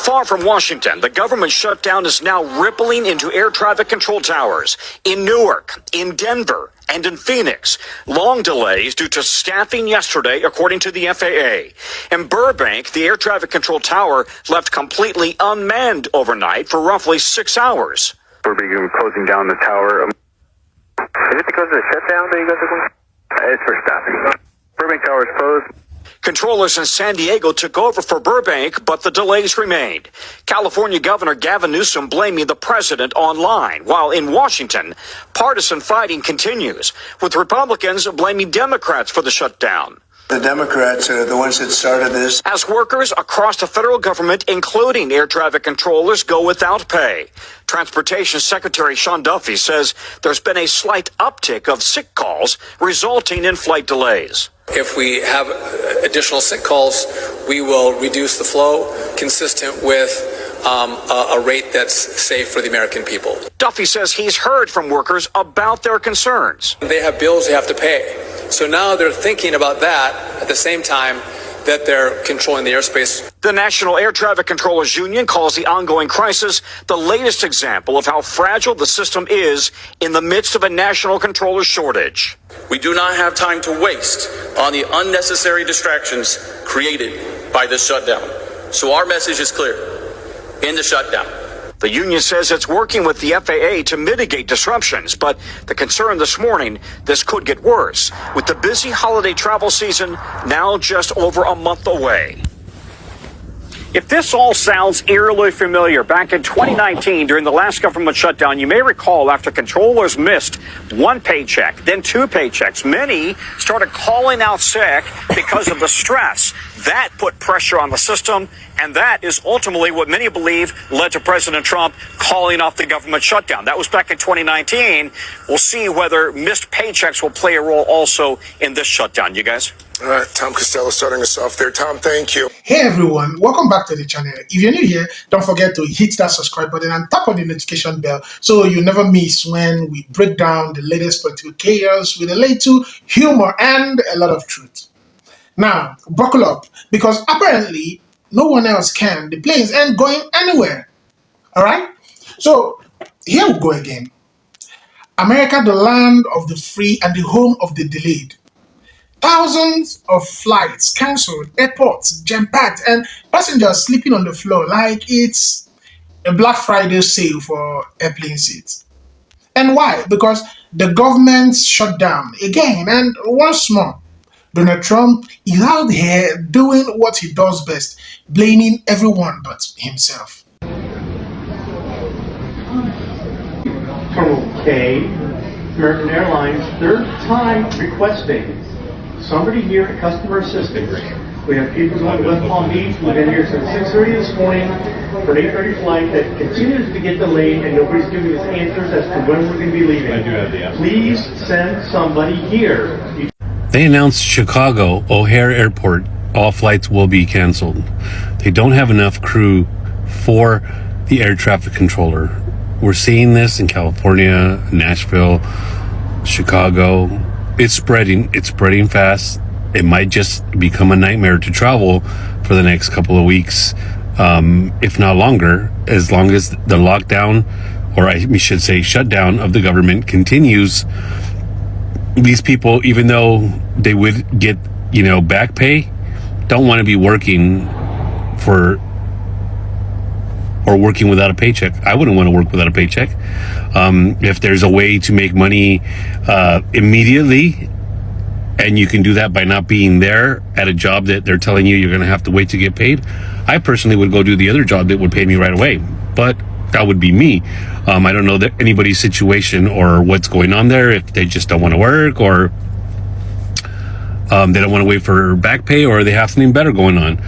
Far from Washington, the government shutdown is now rippling into air traffic control towers in Newark, in Denver, and in Phoenix. Long delays due to staffing yesterday, according to the FAA. In Burbank, the air traffic control tower left completely unmanned overnight for roughly 6 hours. We're closing down the tower. Is it because of the shutdown that you guys are going? It's for staffing. Burbank Tower is closed. Controllers in San Diego took over for Burbank, but the delays remained. California Governor Gavin Newsom blaming the president online, while in Washington, partisan fighting continues, with Republicans blaming Democrats for the shutdown. The Democrats are the ones that started this. As workers across the federal government, including air traffic controllers, go without pay. Transportation Secretary Sean Duffy says there's been a slight uptick of sick calls, resulting in flight delays. If we have additional sick calls, we will reduce the flow consistent with a rate that's safe for the American people. Duffy says he's heard from workers about their concerns. They have bills they have to pay. So now they're thinking about that at the same time that they're controlling the airspace. The National Air Traffic Controllers Union calls the ongoing crisis the latest example of how fragile the system is in the midst of a national controller shortage. We do not have time to waste on the unnecessary distractions created by this shutdown. So our message is clear. End the shutdown. The union says it's working with the FAA to mitigate disruptions, but the concern this morning, this could get worse, with the busy holiday travel season now just over a month away. If this all sounds eerily familiar, back in 2019, during the last government shutdown, you may recall after controllers missed one paycheck, then two paychecks, many started calling out sick because of the stress. That put pressure on the system, and that is ultimately what many believe led to President Trump calling off the government shutdown. That was back in 2019. We'll see whether missed paychecks will play a role also in this shutdown. You guys? All right, Tom Costello starting us off there. Tom, thank you. Hey everyone, welcome back to the channel. If you're new here, don't forget to hit that subscribe button and tap on the notification bell so you never miss when we break down the latest political chaos with a little humor and a lot of truth. Now, buckle up, because apparently no one else can. The planes ain't going anywhere. All right? So here we go again. America, the land of the free and the home of the delayed. Thousands of flights cancelled, airports jam-packed, and passengers sleeping on the floor like it's a Black Friday sale for airplane seats. And why? Because the government's shut down again, and once more, Donald Trump is out here doing what he does best, blaming everyone but himself. Terminal K, American Airlines, third time requesting somebody here at customer assistance. We have people going to West Palm Beach. We've been here since 6:30 this morning for an 8:30 flight that continues to get delayed, and nobody's giving us answers as to when we're going to be leaving. I do have the answer. Please send somebody here. They announced Chicago O'Hare Airport, all flights will be canceled. They don't have enough crew for the air traffic controller. We're seeing this in California, Nashville, Chicago. It's spreading fast. It might just become a nightmare to travel for the next couple of weeks, if not longer, as long as the lockdown, or I should say shutdown of the government continues. These people, even though they would get, back pay, don't want to be working working without a paycheck. I wouldn't want to work without a paycheck. If there's a way to make money immediately, and you can do that by not being there at a job that they're telling you you're going to have to wait to get paid, I personally would go do the other job that would pay me right away. But that would be me. I don't know anybody's situation or what's going on there, if they just don't want to work, or they don't want to wait for back pay, or they have something better going on.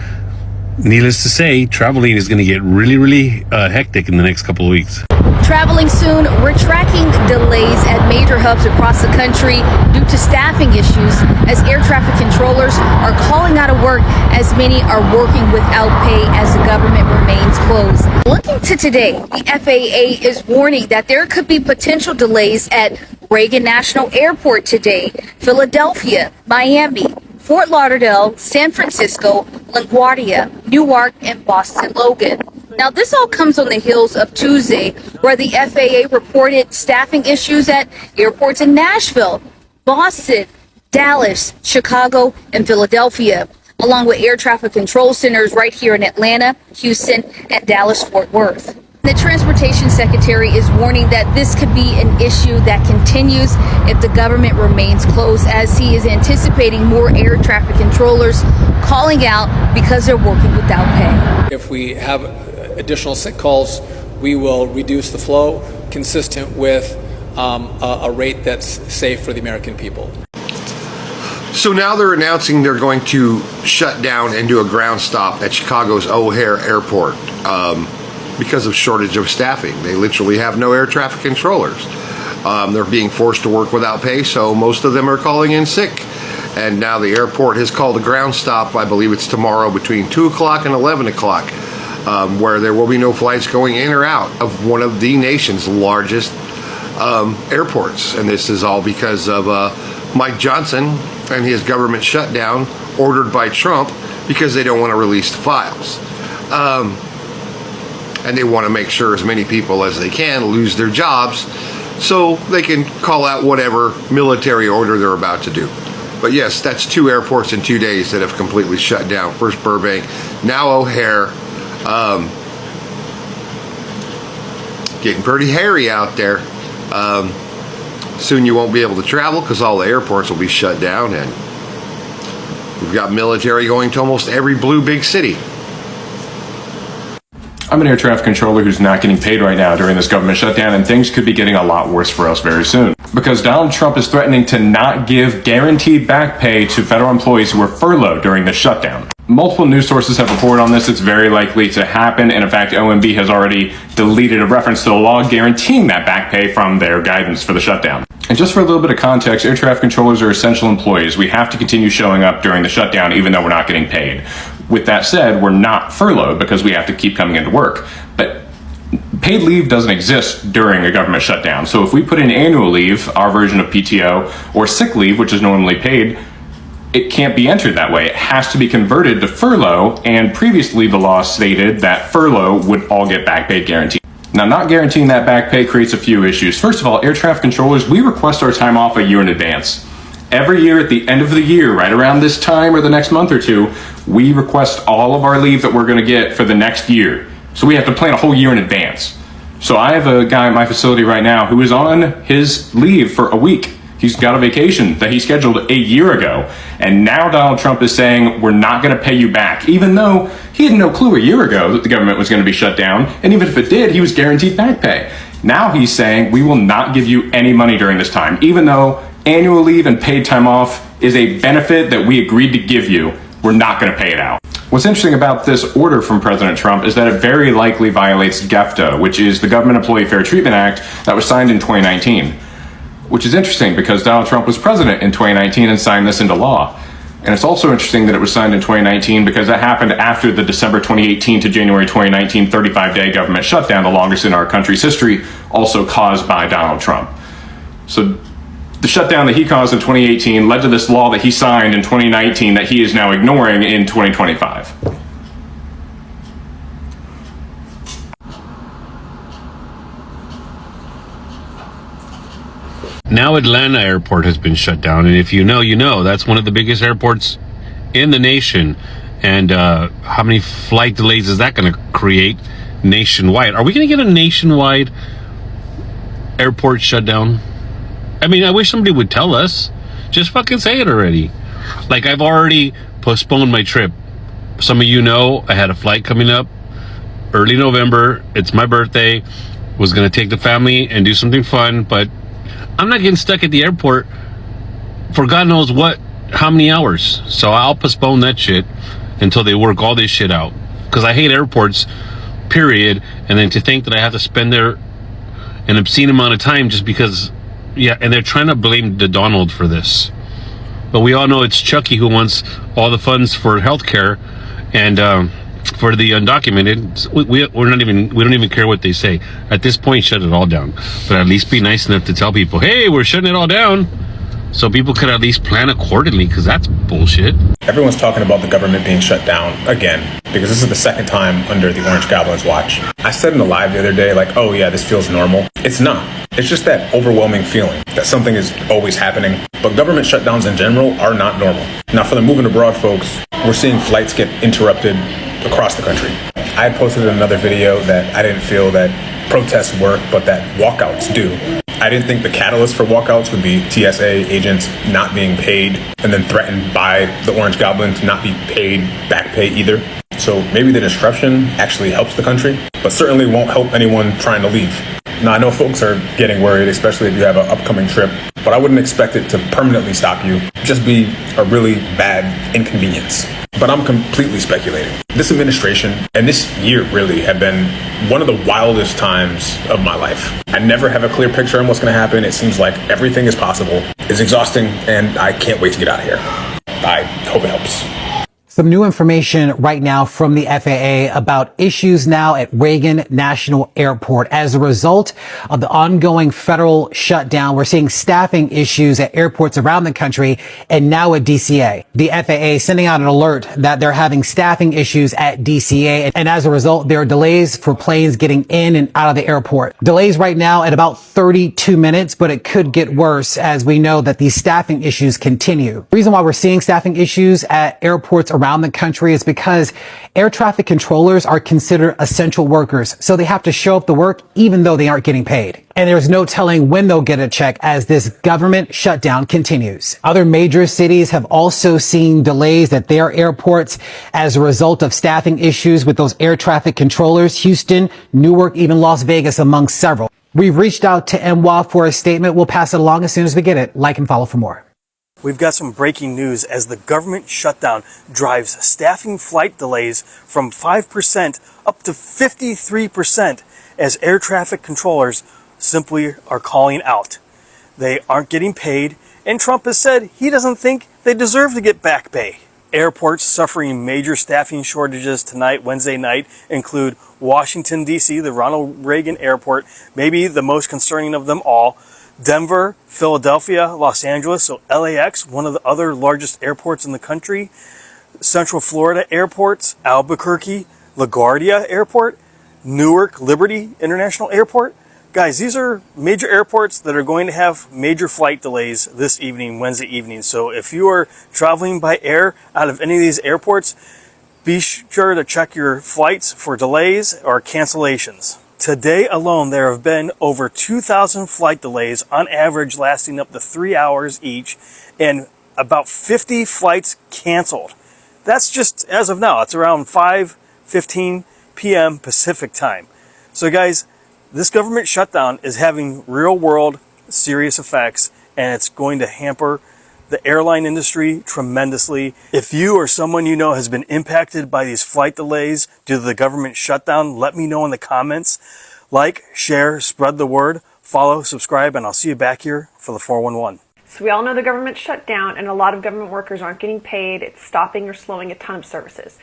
Needless to say, traveling is going to get really, really hectic in the next couple of weeks. Traveling soon, we're tracking delays at major hubs across the country due to staffing issues as air traffic controllers are calling out of work as many are working without pay as the government remains closed. Looking to today, the FAA is warning that there could be potential delays at Reagan National Airport today, Philadelphia, Miami, Fort Lauderdale, San Francisco, LaGuardia, Newark, and Boston Logan. Now, this all comes on the heels of Tuesday, where the FAA reported staffing issues at airports in Nashville, Boston, Dallas, Chicago, and Philadelphia, along with air traffic control centers right here in Atlanta, Houston, and Dallas-Fort Worth. The Transportation Secretary is warning that this could be an issue that continues if the government remains closed, as he is anticipating more air traffic controllers calling out because they're working without pay. If we have additional sick calls, we will reduce the flow consistent with a rate that's safe for the American people. So now they're announcing they're going to shut down and do a ground stop at Chicago's O'Hare Airport because of shortage of staffing. They literally have no air traffic controllers. They're being forced to work without pay, so most of them are calling in sick. And now the airport has called a ground stop, I believe it's tomorrow, between 2 o'clock and 11 o'clock, where there will be no flights going in or out of one of the nation's largest airports. And this is all because of Mike Johnson and his government shutdown ordered by Trump because they don't want to release the files. And they want to make sure as many people as they can lose their jobs so they can call out whatever military order they're about to do. But yes, that's 2 airports in 2 days that have completely shut down. First Burbank, now O'Hare. Getting pretty hairy out there. Soon you won't be able to travel because all the airports will be shut down, and we've got military going to almost every blue big city. I'm an air traffic controller who's not getting paid right now during this government shutdown, and things could be getting a lot worse for us very soon. Because Donald Trump is threatening to not give guaranteed back pay to federal employees who were furloughed during the shutdown. Multiple news sources have reported on this. It's very likely to happen, and in fact, OMB has already deleted a reference to the law guaranteeing that back pay from their guidance for the shutdown. And just for a little bit of context, air traffic controllers are essential employees. We have to continue showing up during the shutdown even though we're not getting paid. With that said, we're not furloughed because we have to keep coming into work. But paid leave doesn't exist during a government shutdown. So if we put in annual leave, our version of PTO, or sick leave, which is normally paid, it can't be entered that way. It has to be converted to furlough, and previously the law stated that furlough would all get back pay guaranteed. Now, not guaranteeing that back pay creates a few issues. First of all, air traffic controllers, we request our time off a year in advance. Every year at the end of the year, right around this time or the next month or two, we request all of our leave that we're going to get for the next year. So we have to plan a whole year in advance. So I have a guy at my facility right now who is on his leave for a week. He's got a vacation that he scheduled a year ago. And now Donald Trump is saying, we're not going to pay you back, even though he had no clue a year ago that the government was going to be shut down. And even if it did, he was guaranteed back pay. Now he's saying, we will not give you any money during this time, even though annual leave and paid time off is a benefit that we agreed to give you. We're not going to pay it out. What's interesting about this order from President Trump is that it very likely violates GEFTA, which is the Government Employee Fair Treatment Act that was signed in 2019. Which is interesting because Donald Trump was president in 2019 and signed this into law. And it's also interesting that it was signed in 2019 because that happened after the December 2018 to January 2019 35-day government shutdown, the longest in our country's history, also caused by Donald Trump. So the shutdown that he caused in 2018 led to this law that he signed in 2019 that he is now ignoring in 2025. Now Atlanta Airport has been shut down, and if you know, you know. That's one of the biggest airports in the nation. And how many flight delays is that going to create nationwide? Are we going to get a nationwide airport shutdown? I mean, I wish somebody would tell us. Just fucking say it already. Like, I've already postponed my trip. Some of you know I had a flight coming up early November. It's my birthday. Was going to take the family and do something fun, but I'm not getting stuck at the airport for God knows what, how many hours. So I'll postpone that shit until they work all this shit out. Because I hate airports, period. And then to think that I have to spend there an obscene amount of time just because, yeah, and they're trying to blame the Donald for this. But we all know it's Chucky who wants all the funds for healthcare and for the undocumented. We don't even care what they say. At this point, shut it all down. But at least be nice enough to tell people, hey, we're shutting it all down. so people could at least plan accordingly, because that's bullshit. Everyone's talking about the government being shut down again, because this is the second time under the Orange Goblin's watch. I said in the live the other day, like, oh yeah, this feels normal. It's not. It's just that overwhelming feeling that something is always happening. But government shutdowns in general are not normal. Now, for the moving abroad folks, we're seeing flights get interrupted across the country. I had posted in another video that I didn't feel that protests work, but that walkouts do. I didn't think the catalyst for walkouts would be TSA agents not being paid and then threatened by the Orange Goblin to not be paid back pay either. So maybe the disruption actually helps the country, but certainly won't help anyone trying to leave. Now, I know folks are getting worried, especially if you have an upcoming trip, but I wouldn't expect it to permanently stop you, just be a really bad inconvenience. But I'm completely speculating. This administration and this year really have been one of the wildest times of my life. I never have a clear picture on what's going to happen. It seems like everything is possible. It's exhausting, and I can't wait to get out of here. I hope it helps. Some new information right now from the FAA about issues now at Reagan National Airport. As a result of the ongoing federal shutdown, we're seeing staffing issues at airports around the country and now at DCA. The FAA sending out an alert that they're having staffing issues at DCA, and as a result, there are delays for planes getting in and out of the airport. Delays right now at about 32 minutes, but it could get worse as we know that these staffing issues continue. The reason why we're seeing staffing issues at airports around the country is because air traffic controllers are considered essential workers, so they have to show up to work even though they aren't getting paid. And there's no telling when they'll get a check as this government shutdown continues. Other major cities have also seen delays at their airports as a result of staffing issues with those air traffic controllers. Houston, Newark, even Las Vegas among several. We've reached out to MWA for a statement. We'll pass it along as soon as we get it. Like and follow for more. We've got some breaking news as the government shutdown drives staffing flight delays from 5% up to 53% as air traffic controllers simply are calling out. They aren't getting paid, and Trump has said he doesn't think they deserve to get back pay. Airports suffering major staffing shortages tonight, Wednesday night, include Washington, D.C., the Ronald Reagan Airport, maybe the most concerning of them all, Denver, Philadelphia, Los Angeles, so LAX, one of the other largest airports in the country, Central Florida airports, Albuquerque, LaGuardia Airport, Newark, Liberty International Airport. Guys, these are major airports that are going to have major flight delays this evening, Wednesday evening. So if you are traveling by air out of any of these airports, be sure to check your flights for delays or cancellations. Today alone, there have been over 2,000 flight delays, on average lasting up to 3 hours each, and about 50 flights canceled. That's just as of now. It's around 5:15 p.m. Pacific time. So guys, this government shutdown is having real-world serious effects, and it's going to hamper the airline industry tremendously. If you or someone you know has been impacted by these flight delays due to the government shutdown, let me know in the comments. Like, share, spread the word, follow, subscribe, and I'll see you back here for the 411. So we all know the government shut down and a lot of government workers aren't getting paid. It's stopping or slowing a ton of services.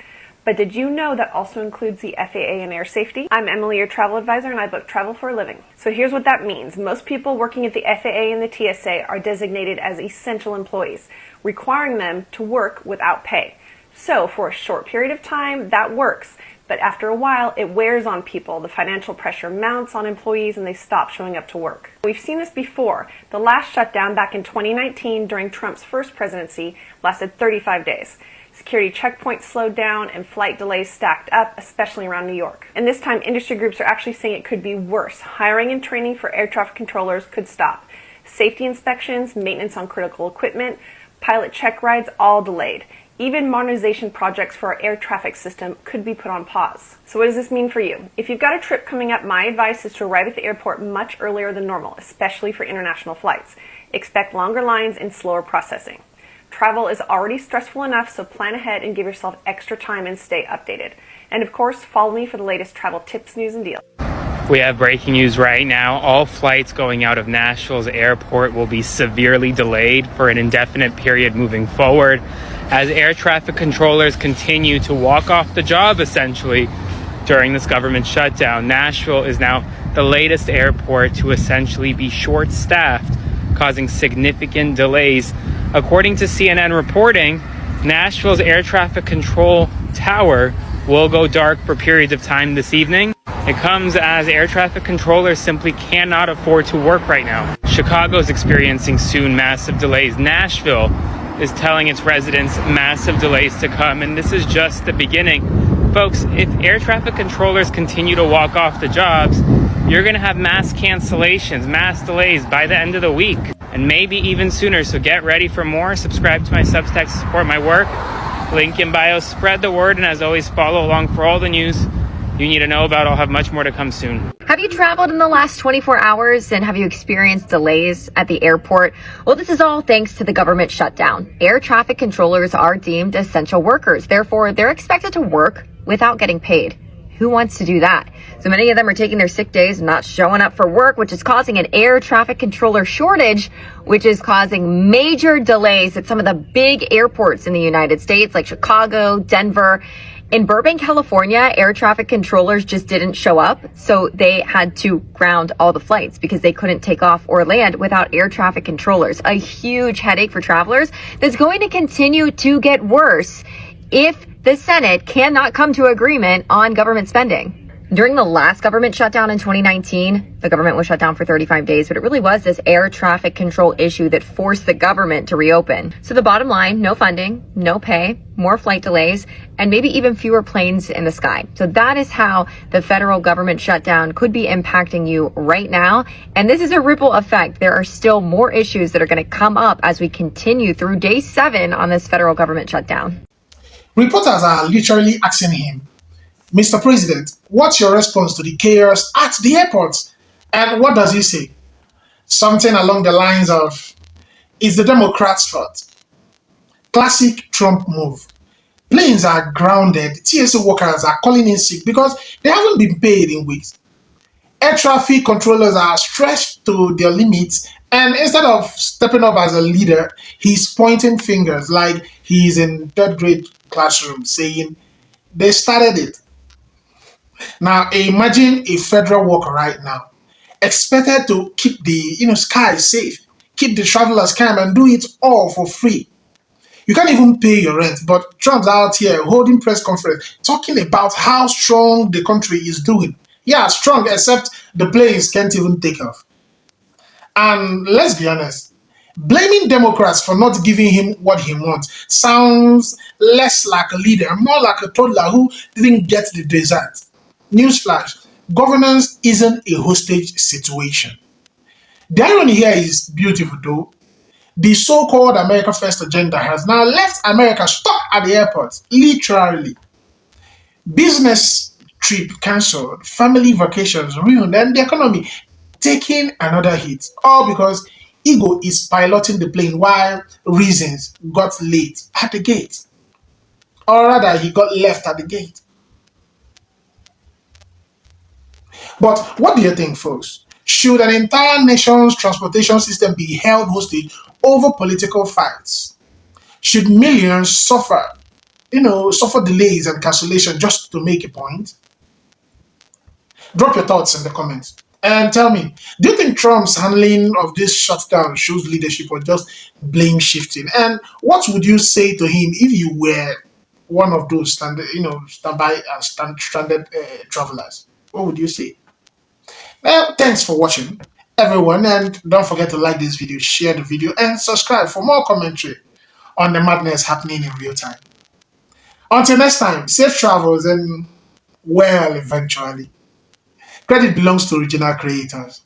But did you know that also includes the FAA and air safety? I'm Emily, your travel advisor, and I book travel for a living. So here's what that means. Most people working at the FAA and the TSA are designated as essential employees, requiring them to work without pay. So for a short period of time, that works. But after a while, it wears on people. The financial pressure mounts on employees and they stop showing up to work. We've seen this before. The last shutdown back in 2019 during Trump's first presidency lasted 35 days. Security checkpoints slowed down and flight delays stacked up, especially around New York. And this time, industry groups are actually saying it could be worse. Hiring and training for air traffic controllers could stop. Safety inspections, maintenance on critical equipment, pilot check rides, all delayed. Even modernization projects for our air traffic system could be put on pause. So what does this mean for you? If you've got a trip coming up, my advice is to arrive at the airport much earlier than normal, especially for international flights. Expect longer lines and slower processing. Travel is already stressful enough, so plan ahead and give yourself extra time and stay updated. And of course, follow me for the latest travel tips, news, and deals. We have breaking news right now. All flights going out of Nashville's airport will be severely delayed for an indefinite period moving forward as air traffic controllers continue to walk off the job essentially during this government shutdown. Nashville is now the latest airport to essentially be short-staffed causing significant delays. According to CNN reporting, Nashville's air traffic control tower will go dark for periods of time this evening. It comes as air traffic controllers simply cannot afford to work right now. Chicago's experiencing soon massive delays. Nashville is telling its residents massive delays to come, and this is just the beginning. Folks, if air traffic controllers continue to walk off the jobs, you're going to have mass cancellations, mass delays by the end of the week, and maybe even sooner. So get ready for more. Subscribe to my Substack to support my work. Link in bio. Spread the word, and as always, follow along for all the news you need to know about. I'll have much more to come soon. Have you traveled in the last 24 hours and have you experienced delays at the airport? Well, this is all thanks to the government shutdown. Air traffic controllers are deemed essential workers. Therefore, they're expected to work without getting paid. Who wants to do that? So many of them are taking their sick days and not showing up for work, which is causing an air traffic controller shortage, which is causing major delays at some of the big airports in the United States, like Chicago, Denver. In Burbank, California, air traffic controllers just didn't show up, so they had to ground all the flights because they couldn't take off or land without air traffic controllers. A huge headache for travelers that's going to continue to get worse if the Senate cannot come to agreement on government spending. During the last government shutdown in 2019, the government was shut down for 35 days, but it really was this air traffic control issue that forced the government to reopen. So the bottom line, no funding, no pay, more flight delays, and maybe even fewer planes in the sky. So that is how the federal government shutdown could be impacting you right now. And this is a ripple effect. There are still more issues that are going to come up as we continue through day 7 on this federal government shutdown. Reporters are literally asking him, Mr. President, what's your response to the chaos at the airport? And what does he say? Something along the lines of, it's the Democrats' fault. Classic Trump move. Planes are grounded. TSA workers are calling in sick because they haven't been paid in weeks. Air traffic controllers are stretched to their limits, and instead of stepping up as a leader, he's pointing fingers like he's in third grade classroom saying, they started it. Now, imagine a federal worker right now, expected to keep the sky safe, keep the travelers calm, and do it all for free. You can't even pay your rent, but Trump's out here holding press conference, talking about how strong the country is doing. Yeah, strong, except the planes can't even take off. And let's be honest, blaming Democrats for not giving him what he wants sounds less like a leader, more like a toddler who didn't get the dessert. Newsflash, governance isn't a hostage situation. The irony here is beautiful though. The so-called America First agenda has now left America stuck at the airport, literally. Business trip cancelled, family vacations ruined, and the economy taking another hit. All because ego is piloting the plane while reasons got late at the gate. Or rather, he got left at the gate. But what do you think, folks? Should an entire nation's transportation system be held hostage over political fights? Should millions suffer delays and cancellation just to make a point? Drop your thoughts in the comments and tell me, do you think Trump's handling of this shutdown shows leadership or just blame shifting? And what would you say to him if you were one of those standby and stranded travelers? What would you say? Well, thanks for watching, everyone, and don't forget to like this video, share the video, and subscribe for more commentary on the madness happening in real time. Until next time, safe travels and, well, eventually. Credit belongs to original creators.